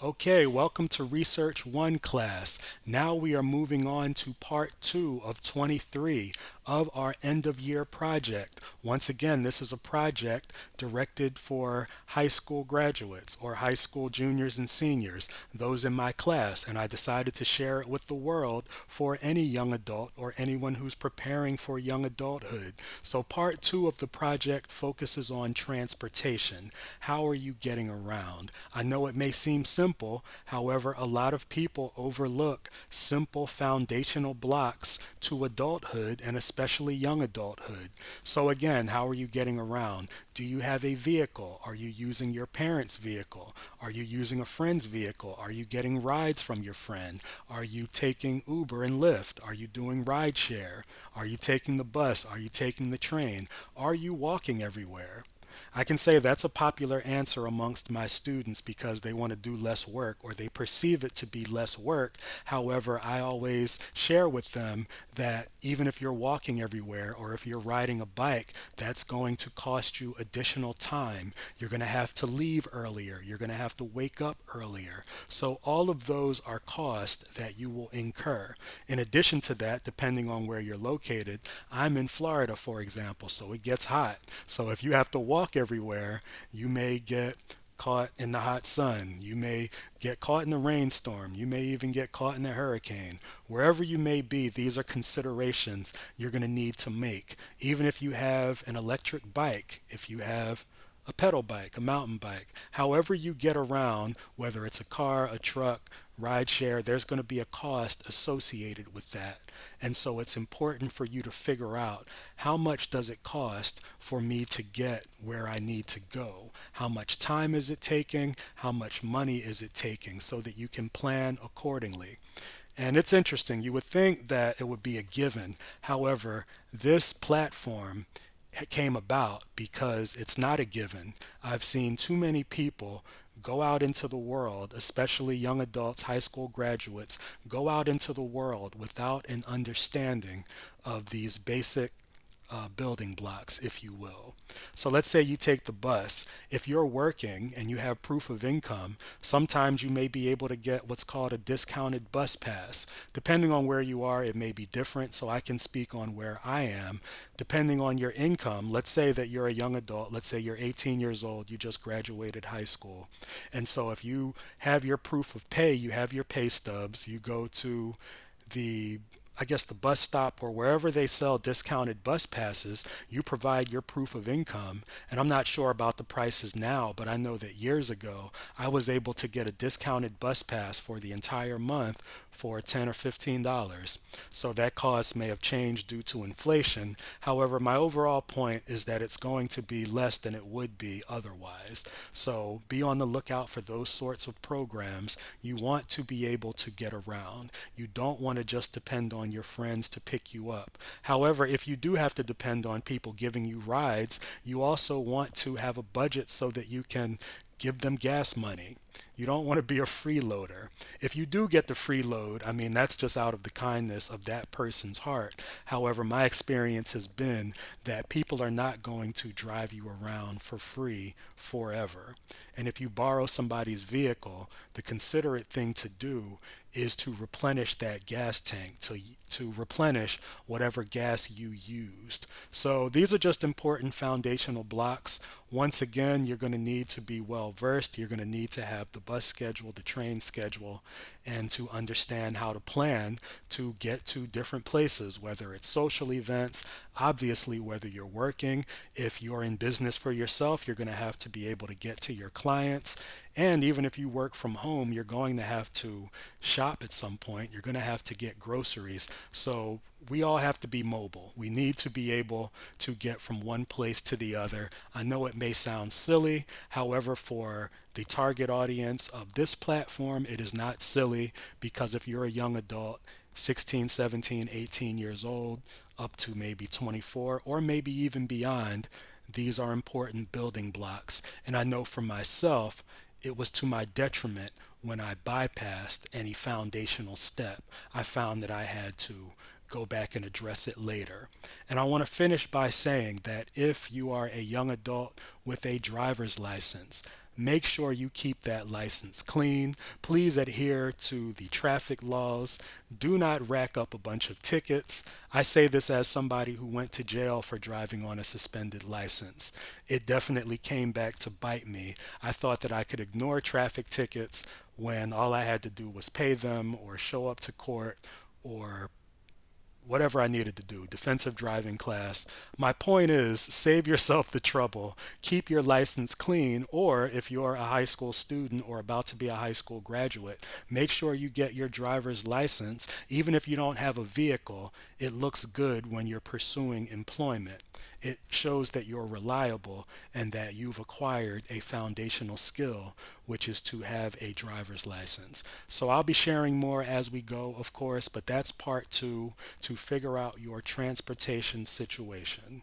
Okay, welcome to Research 1 class. Now we are moving on to part 2 of 23 of our end of year project. Once again, this is a project directed for high school graduates or high school juniors and seniors, those in my class, and I decided to share it with the world for any young adult or anyone who's preparing for young adulthood. So part 2 of the project focuses on transportation. How are you getting around? I know it may seem simple, however, a lot of people overlook simple foundational blocks to adulthood and especially young adulthood. So, again, how are you getting around? Do you have a vehicle? Are you using your parents' vehicle? Are you using a friend's vehicle? Are you getting rides from your friend? Are you taking Uber and Lyft? Are you doing ride share? Are you taking the bus? Are you taking the train? Are you walking everywhere? I can say that's a popular answer amongst my students because they want to do less work or they perceive it to be less work. However, I always share with them that even if you're walking everywhere or if you're riding a bike, that's going to cost you additional time. You're going to have to leave earlier. You're going to have to wake up earlier. So all of those are costs that you will incur. In addition to that, depending on where you're located, I'm in Florida, for example, so it gets hot. So if you have to walk everywhere, you may get caught in the hot sun. You may get caught in the rainstorm. You may even get caught in a hurricane. Wherever you may be, these are considerations you're going to need to make. Even if you have an electric bike, if you have a pedal bike, a mountain bike, however you get around, whether it's a car, a truck, ride share, there's going to be a cost associated with that. And so it's important for you to figure out how much does it cost for me to get where I need to go? How much time is it taking? How much money is it taking so that you can plan accordingly? And it's interesting. You would think that it would be a given. However, this platform came about because it's not a given. I've seen too many people go out into the world, especially young adults, high school graduates, go out into the world without an understanding of these basic building blocks, if you will. So let's say you take the bus. If you're working and you have proof of income, sometimes you may be able to get what's called a discounted bus pass. Depending on where you are, it may be different. So I can speak on where I am. Depending on your income, let's say that you're a young adult, let's say you're 18 years old, you just graduated high school. And so if you have your proof of pay, you have your pay stubs, you go to the I guess the bus stop or wherever they sell discounted bus passes, you provide your proof of income. And I'm not sure about the prices now, but I know that years ago I was able to get a discounted bus pass for the entire month for $10 or $15. So that cost may have changed due to inflation. However, my overall point is that it's going to be less than it would be otherwise. So be on the lookout for those sorts of programs. You want to be able to get around. You don't want to just depend on your friends to pick you up. However, if you do have to depend on people giving you rides, you also want to have a budget so that you can give them gas money. You don't want to be a freeloader. If you do get the freeload, I mean, that's just out of the kindness of that person's heart. However, my experience has been that people are not going to drive you around for free forever. And if you borrow somebody's vehicle, the considerate thing to do is to replenish that gas tank, to replenish whatever gas you used. So these are just important foundational blocks. Once again, you're going to need to be well versed. You're going to need to have the bus schedule, the train schedule, and to understand how to plan to get to different places, whether it's social events, obviously, whether you're working. If you're in business for yourself, you're going to have to be able to get to your clients. And even if you work from home, you're going to have to shop at some point. You're going to have to get groceries. So we all have to be mobile. We need to be able to get from one place to the other. I know it may sound silly. However, for the target audience of this platform, it is not silly because if you're a young adult, 16, 17, 18 years old, up to maybe 24, or maybe even beyond, these are important building blocks. And I know for myself, it was to my detriment when I bypassed any foundational step. I found that I had to go back and address it later. And I want to finish by saying that if you are a young adult with a driver's license, make sure you keep that license clean. Please adhere to the traffic laws. Do not rack up a bunch of tickets. I say this as somebody who went to jail for driving on a suspended license. It definitely came back to bite me. I thought that I could ignore traffic tickets when all I had to do was pay them or show up to court or whatever I needed to do, defensive driving class. My point is, save yourself the trouble, keep your license clean, or if you're a high school student or about to be a high school graduate, make sure you get your driver's license. Even if you don't have a vehicle, it looks good when you're pursuing employment. It shows that you're reliable and that you've acquired a foundational skill, which is to have a driver's license. So I'll be sharing more as we go, of course, but that's part two, to figure out your transportation situation.